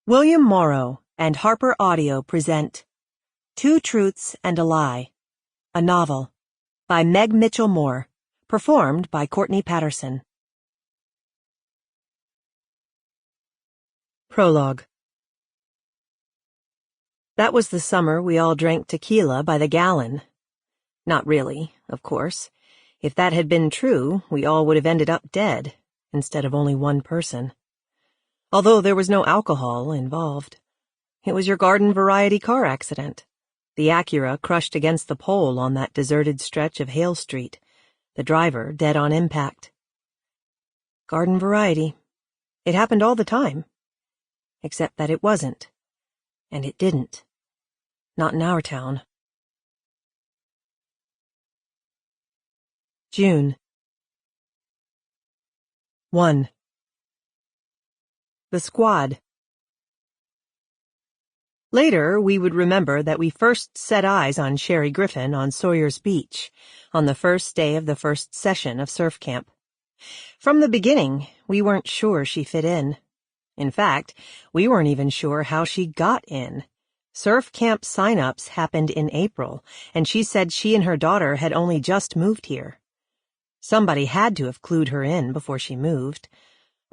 William Morrow and Harper Audio present Two Truths and a Lie, a novel, by Meg Mitchell Moore, performed by Courtney Patterson. Prologue. That was the summer we all drank tequila by the gallon. Not really, of course. If that had been true, we all would have ended up dead, instead of only one person. Although there was no alcohol involved. It was your garden variety car accident. The Acura crushed against the pole on that deserted stretch of Hale Street. The driver dead on impact. Garden variety. It happened all the time. Except that it wasn't. And it didn't. Not in our town. June. 1. The Squad. Later, we would remember that we first set eyes on Sherri Griffin on Sawyer's Beach, on the first day of the first session of surf camp. From the beginning, we weren't sure she fit in. In fact, we weren't even sure how she got in. Surf camp sign-ups happened in April, and she said she and her daughter had only just moved here. Somebody had to have clued her in before she moved.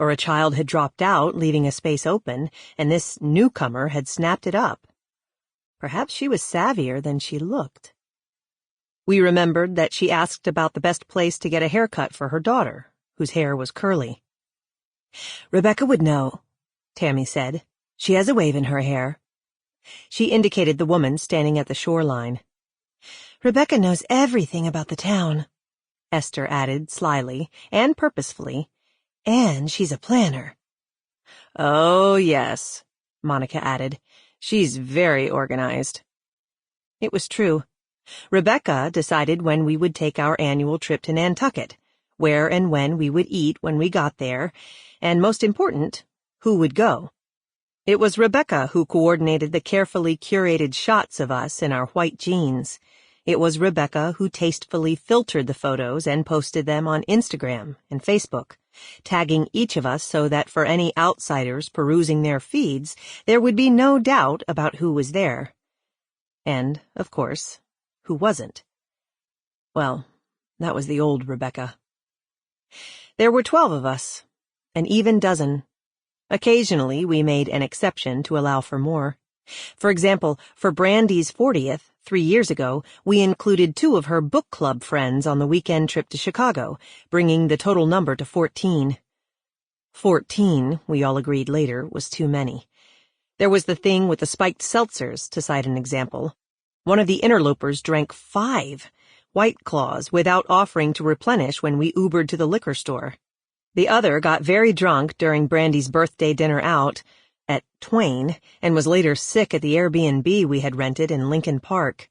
Or a child had dropped out, leaving a space open, and this newcomer had snapped it up. Perhaps she was savvier than she looked. We remembered that she asked about the best place to get a haircut for her daughter, whose hair was curly. "Rebecca would know," Tammy said. "She has a wave in her hair." She indicated the woman standing at the shoreline. "Rebecca knows everything about the town," Esther added slyly and purposefully. "And she's a planner." "Oh, yes," Monica added. "She's very organized." It was true. Rebecca decided when we would take our annual trip to Nantucket, where and when we would eat when we got there, and most important, who would go. It was Rebecca who coordinated the carefully curated shots of us in our white jeans. It was Rebecca who tastefully filtered the photos and posted them on Instagram and Facebook, tagging each of us so that for any outsiders perusing their feeds, there would be no doubt about who was there. And, of course, who wasn't. Well, that was the old Rebecca. There were 12 of us, an even dozen. Occasionally, we made an exception to allow for more. For example, for Brandy's 40th, 3 years ago, we included 2 of her book club friends on the weekend trip to Chicago, bringing the total number to 14. 14, we all agreed later, was too many. There was the thing with the spiked seltzers, to cite an example. One of the interlopers drank 5 White Claws without offering to replenish when we Ubered to the liquor store. The other got very drunk during Brandy's birthday dinner out at Twain, and was later sick at the Airbnb we had rented in Lincoln Park.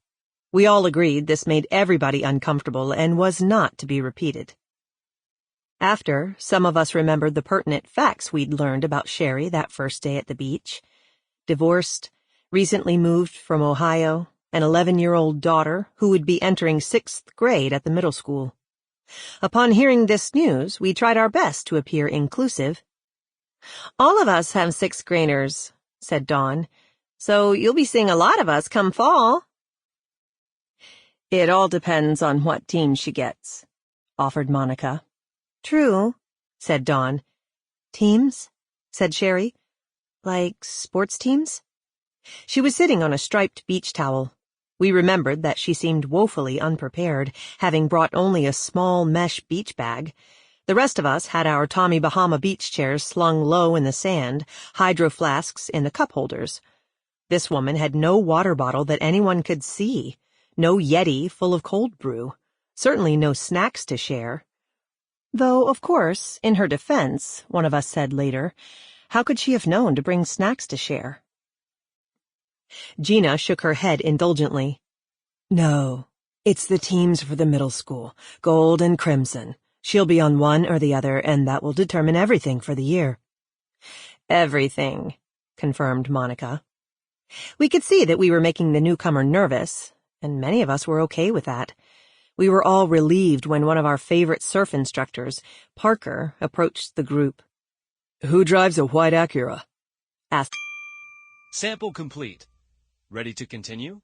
We all agreed this made everybody uncomfortable and was not to be repeated. After, some of us remembered the pertinent facts we'd learned about Sherri that first day at the beach. Divorced, recently moved from Ohio, an 11-year-old daughter who would be entering 6th grade at the middle school. Upon hearing this news, we tried our best to appear inclusive. "All of us have 6th graders," said Dawn, "so you'll be seeing a lot of us come fall." "It all depends on what team she gets," offered Monica. "True," said Dawn. "Teams?" said Sherri. "Like sports teams?" She was sitting on a striped beach towel. We remembered that she seemed woefully unprepared, having brought only a small mesh beach bag. The rest of us had our Tommy Bahama beach chairs slung low in the sand, hydro flasks in the cup holders. This woman had no water bottle that anyone could see, no Yeti full of cold brew, certainly no snacks to share. Though, of course, in her defense, one of us said later, how could she have known to bring snacks to share? Gina shook her head indulgently. "No, it's the teams for the middle school, gold and crimson. She'll be on one or the other, and that will determine everything for the year." "Everything," confirmed Monica. We could see that we were making the newcomer nervous, and many of us were okay with that. We were all relieved when one of our favorite surf instructors, Parker, approached the group. "Who drives a white Acura?" asked Sample complete. Ready to continue?